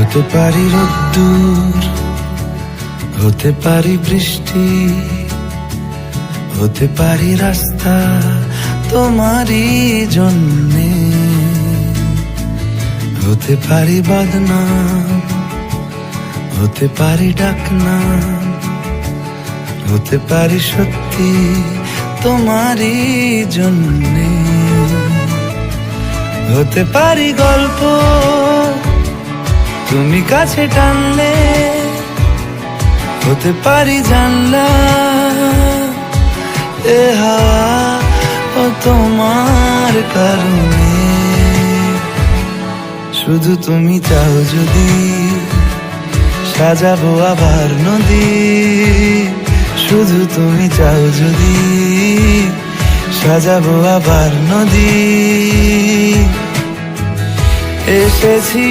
হতে পারি রোদ্দুর, হতে পারি বৃষ্টি, হতে পারি রাস্তা তোমারই জন্যে, হতে পারি বদনাম, হতে পারি ডাকনাম, হতে পারি সত্যি তোমারই জন্যে, হতে পারি গল্প তুমি কাছে টানলে, হতে পারি জানলা এ হাওয়া ও তোমার কারণে। শুধু তুমি চাও যদি সাজাবো আবার নদী, শুধু তুমি চাও যদি সাজাবো আবার নদী। এসেছি